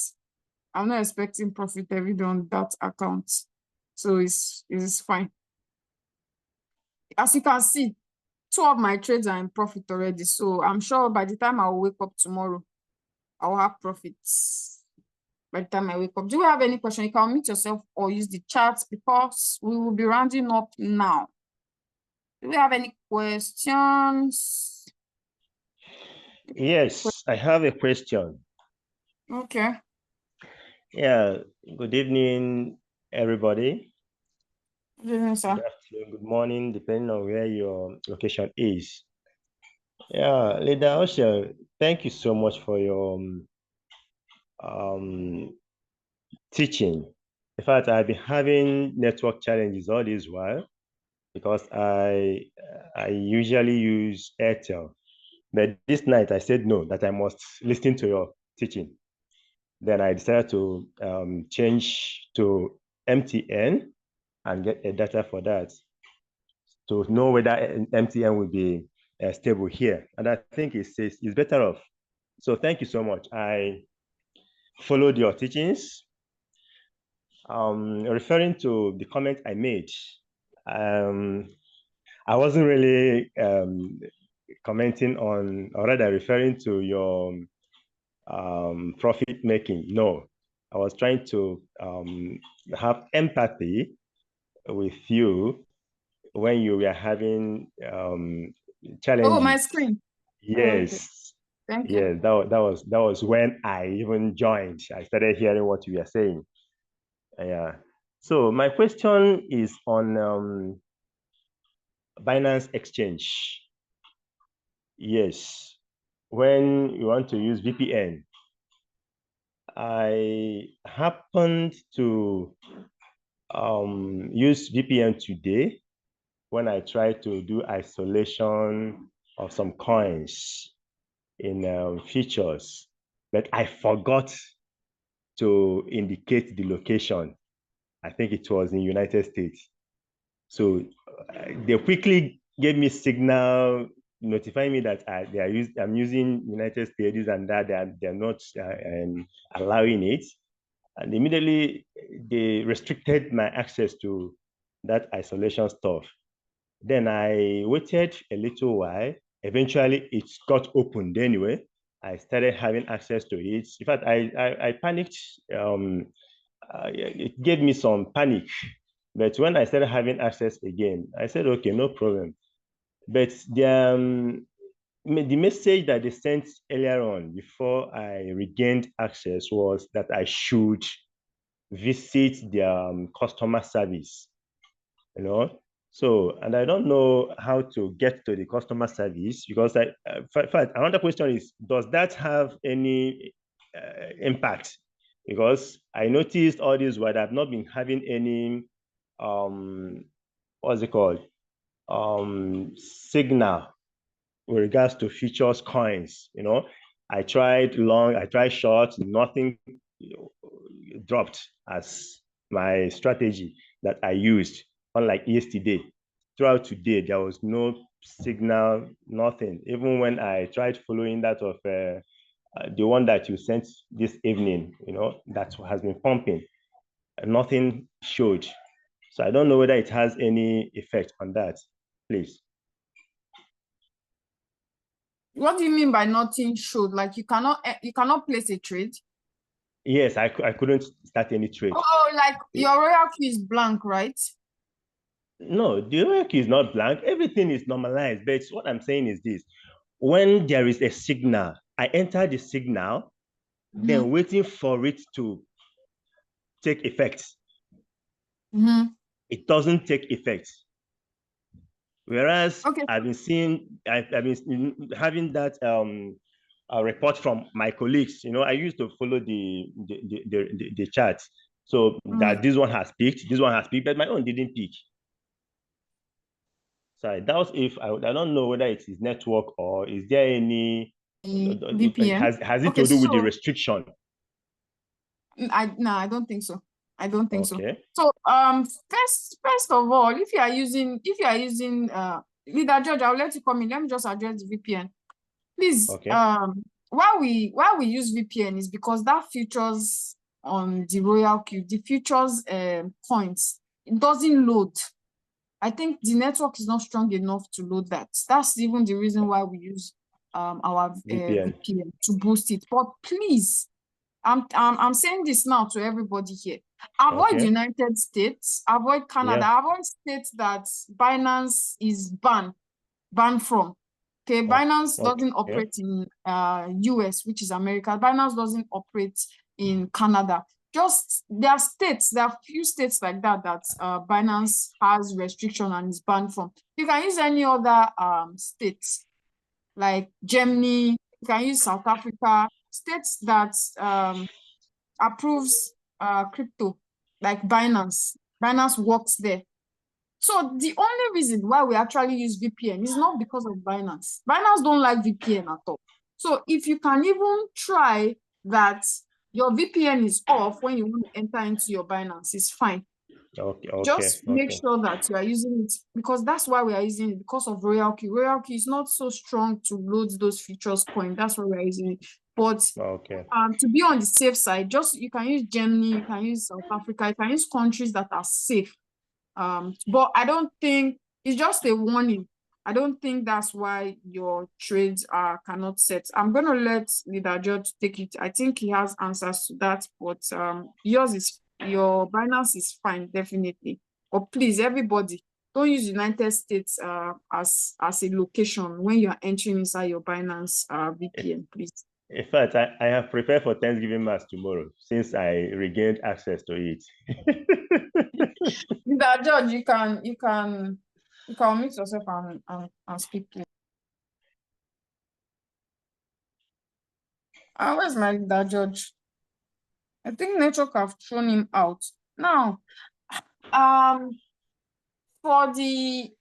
[SPEAKER 2] I'm not expecting profit every day on that account. So it's fine. As you can see, 2 of my trades are in profit already. So I'm sure by the time I'll wake up tomorrow, I'll have profits. By the time I wake up. Do you have any question? You can unmute yourself or use the chat because we will be rounding up now. Do we have any questions?
[SPEAKER 3] Yes, I have a question.
[SPEAKER 2] Okay.
[SPEAKER 3] Yeah, good evening, everybody.
[SPEAKER 2] Good evening, sir.
[SPEAKER 3] Good afternoon, good morning, depending on where your location is. Yeah, Leader Osha, thank you so much for your teaching. In fact, I've been having network challenges all this while because I usually use Airtel. But this night I said no, that I must listen to your teaching. Then I decided to change to MTN and get a data for that to know whether MTN will be stable here. And I think it's better off. So thank you so much. I followed your teachings. Referring to the comment I made, I wasn't really commenting on, or rather referring to your profit making. No, I was trying to have empathy with you when you were having challenges.
[SPEAKER 2] Oh, my screen.
[SPEAKER 3] Yes.
[SPEAKER 2] Okay. Thank you.
[SPEAKER 3] Yes, that was when I even joined. I started hearing what you were saying. Yeah. So my question is on Binance Exchange. Yes. When you want to use VPN, I happened to use VPN today when I tried to do isolation of some coins in features, but I forgot to indicate the location. I think it was in United States. So they quickly gave me signal notifying me that I'm using United States and that they're not allowing it. And immediately they restricted my access to that isolation stuff. Then I waited a little while. Eventually, it got opened anyway. I started having access to it. In fact, I panicked. It gave me some panic. But when I started having access again, I said, okay, no problem. But the message that they sent earlier on before I regained access was that I should visit their customer service, you know. So, and I don't know how to get to the customer service because in fact, another question is, does that have any impact? Because I noticed all this while I've not been having any, what's it called? Signal with regards to futures coins, you know. I tried long, I tried short, nothing dropped as my strategy that I used, unlike yesterday. Throughout today, there was no signal, nothing. Even when I tried following that of the one that you sent this evening, you know, that has been pumping, nothing showed. So I don't know whether it has any effect on that, please.
[SPEAKER 2] What do you mean by nothing showed? Like you cannot place a trade?
[SPEAKER 3] Yes, I couldn't start any trade.
[SPEAKER 1] Oh,
[SPEAKER 2] Like your RoyalQ is blank, right?
[SPEAKER 3] No, the RoyalQ is not blank. Everything is normalized. But what I'm saying is this. When there is a signal, I enter the signal, then waiting for it to take effect. It doesn't take effect. Whereas I've been having that a report from my colleagues. You know, I used to follow the chat. So that this one has peaked, but my own didn't peak. So I doubt if I don't know whether it is network or is there any
[SPEAKER 2] VPN.
[SPEAKER 3] Has it to do with the restriction?
[SPEAKER 2] I don't think so. I don't think so.
[SPEAKER 3] Okay.
[SPEAKER 2] So first of all, if you are using Leader George, I'll let you come in. Let me just address the VPN. Please,
[SPEAKER 3] okay.
[SPEAKER 2] why we use VPN is because that features on the RoyalQ, the futures points, it doesn't load. I think the network is not strong enough to load that. That's even the reason why we use our VPN to boost it. But please, I'm saying this now to everybody here. Avoid United States, avoid Canada, avoid states that Binance is banned from. Okay, Binance doesn't operate in US, which is America. Binance doesn't operate in Canada. Just there are few states like that Binance has restriction and is banned from. You can use any other states like Germany. You can use South Africa, states that approves crypto like Binance. Binance works there. So the only reason why we actually use VPN is not because of Binance. Binance don't like VPN at all. So if you can even try that your VPN is off when you want to enter into your Binance, it's fine. Just make sure that you are using it because that's why we are using it, because of RoyalQ. RoyalQ is not so strong to load those futures coin. That's why we are using it. But to be on the safe side, you can use Germany, you can use South Africa, you can use countries that are safe. But I don't think it's just a warning. I don't think that's why your trades cannot set. I'm gonna let Leader George take it. I think he has answers to that, but your Binance is fine, definitely. But please, everybody, don't use United States as a location when you are entering inside your Binance VPN, please.
[SPEAKER 3] In fact, I have prepared for Thanksgiving Mass tomorrow since I regained access to it.
[SPEAKER 2] Leader George, you can mute yourself and speak, please. Where's my Leader George? I think network have thrown him out. Now, for the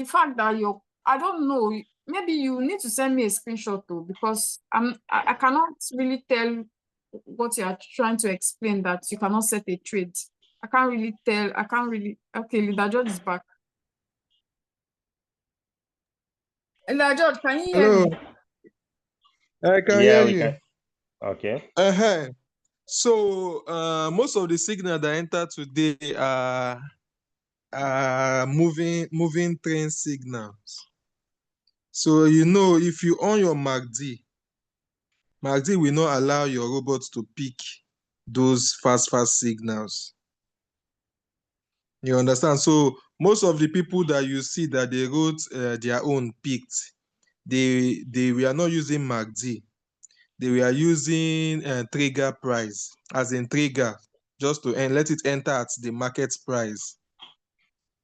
[SPEAKER 2] fact that I don't know, maybe you need to send me a screenshot too, because I cannot really tell what you are trying to explain, that you cannot set a trade. I can't really tell. Okay, Leader George is back. George, can you hear
[SPEAKER 4] Hello,
[SPEAKER 2] me?
[SPEAKER 4] I can
[SPEAKER 3] Yeah,
[SPEAKER 4] hear
[SPEAKER 3] we
[SPEAKER 4] you.
[SPEAKER 3] can. Okay.
[SPEAKER 4] So most of the signal that enter today are moving train signals. So if you on your MACD will not allow your robot to pick those fast signals. You understand? So most of the people that you see that they wrote their own picked, they were not using MACD. They were using trigger price, as in trigger, just to let it enter at the market price.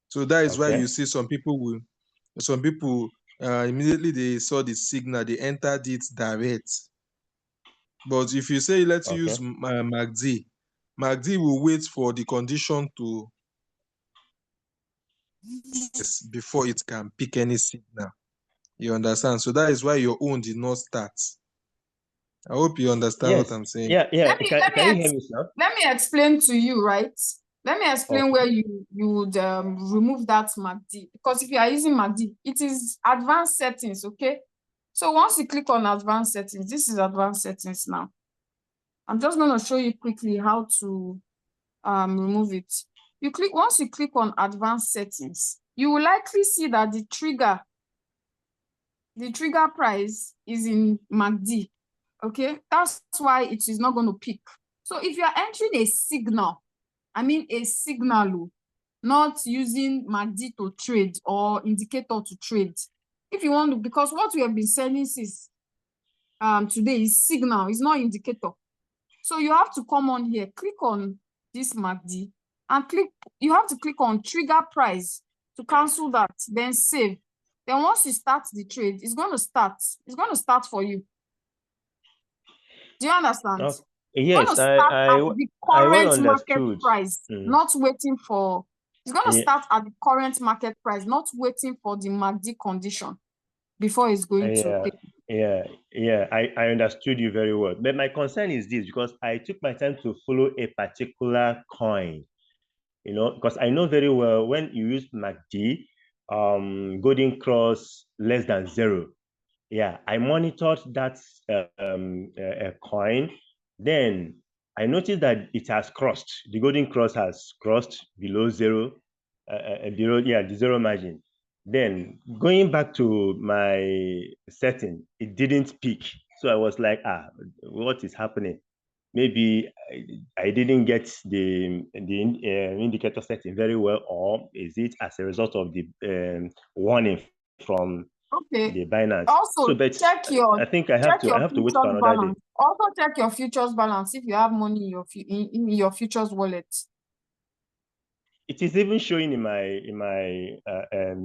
[SPEAKER 4] So that is why you see some people immediately they saw the signal, they entered it direct. But if you say let's use MACD will wait for the condition to before it can pick any signal. You understand? So that is why your own did not start. I hope you understand what
[SPEAKER 3] Yes.
[SPEAKER 4] I'm saying.
[SPEAKER 3] Yeah. Can you hear me, sir?
[SPEAKER 2] Let me explain to you, right? Let me explain
[SPEAKER 3] Okay.
[SPEAKER 2] where you would remove that MACD, because if you are using MACD, it is advanced settings, okay? So once you click on advanced settings, this is advanced settings now. I'm just going to show you quickly how to remove it. Once you click on advanced settings, you will likely see that the trigger price is in MACD. Okay, that's why it is not going to pick. So if you are entering a signal, not using MACD to trade or indicator to trade. If you want to, because what we have been selling since today is signal, it's not indicator. So you have to come on here, click on this MACD, and you have to click on trigger price to cancel that, then save. Then once you start the trade, it's going to start for you. Do you understand?
[SPEAKER 3] Yes,
[SPEAKER 2] start at the
[SPEAKER 3] I well
[SPEAKER 2] current market
[SPEAKER 3] understood.
[SPEAKER 2] price, not waiting for. It's going to start at the current market price, not waiting for the MACD condition before it's going to take.
[SPEAKER 3] I understood you very well. But my concern is this, because I took my time to follow a particular coin, because I know very well when you use MACD, golden cross less than 0. Yeah, I monitored that coin. Then I noticed that it has crossed. The golden cross has crossed below 0, the 0 margin. Then going back to my setting, it didn't peak. So I was like, what is happening? Maybe I didn't get the indicator setting very well, or is it as a result of the warning from the Binance?
[SPEAKER 2] Also,
[SPEAKER 3] so, but
[SPEAKER 2] check your
[SPEAKER 3] I think I have to wait for another
[SPEAKER 2] balance.
[SPEAKER 3] day.
[SPEAKER 2] Also check your futures balance if you have money in your futures wallet.
[SPEAKER 3] It is even showing in my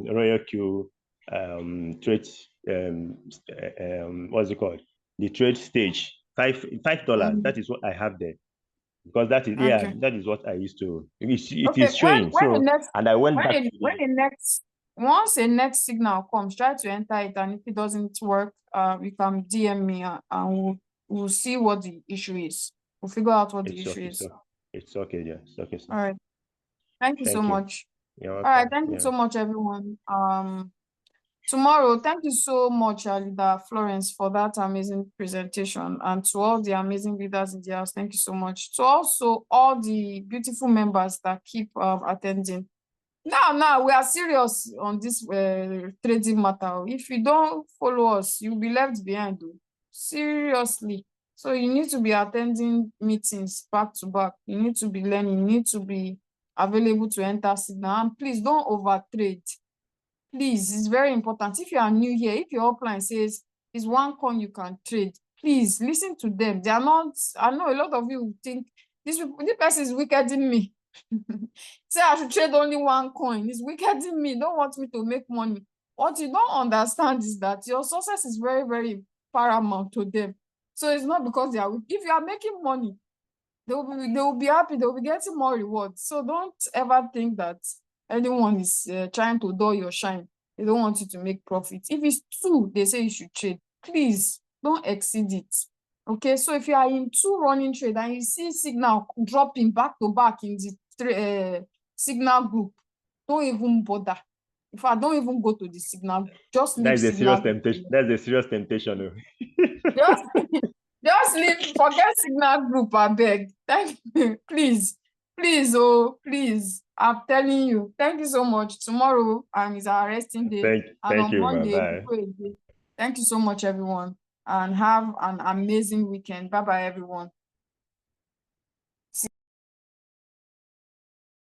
[SPEAKER 3] RoyalQ trade, what's it called? The trade stage, $5. That is what I have there, because that is what I used to. It is showing. And I went back
[SPEAKER 2] once a next signal comes, try to enter it, and if it doesn't work, you can DM me and we'll see what the issue is. We'll figure out what the issue is.
[SPEAKER 3] It's okay, yeah. It's okay, sir.
[SPEAKER 2] All right. Thank you so much.
[SPEAKER 3] You're
[SPEAKER 2] welcome. All right, thank you so much, everyone. Tomorrow, thank you so much, Leader Florence, for that amazing presentation, and to all the amazing leaders in the house, thank you so much. To also all the beautiful members that keep attending. Now we are serious on this trading matter. If you don't follow us, you'll be left behind. Seriously. So you need to be attending meetings back to back. You need to be learning. You need to be available to enter signal. And please don't overtrade. Please, it's very important. If you are new here, if your upline says it's one coin you can trade, please listen to them. They are not. I know a lot of you think this person is wickeding me. Say I should trade only one coin. It's wickeding me. Don't want me to make money. What you don't understand is that your success is very, very paramount to them. So it's not because they are weak. If you are making money, they will be happy. They will be getting more rewards. So don't ever think that anyone is trying to dull your shine. They don't want you to make profit. If it's 2, they say you should trade. Please don't exceed it. Okay, so if you are in 2 running trade and you see signal dropping back to back in the signal group, don't even bother. if I don't even go to the signal, just
[SPEAKER 3] That
[SPEAKER 2] leave
[SPEAKER 3] is a serious
[SPEAKER 2] signal.
[SPEAKER 3] temptation. That's a serious temptation.
[SPEAKER 2] Just, just leave, forget signal group, I beg. Thank you. Please, please. I'm telling you. Thank you so much. Tomorrow is our resting day. And
[SPEAKER 3] Thank
[SPEAKER 2] on
[SPEAKER 3] you, ma.
[SPEAKER 2] Monday,
[SPEAKER 3] Bye.
[SPEAKER 2] we go again. Thank you so much, everyone. And have an amazing weekend. Bye-bye, everyone.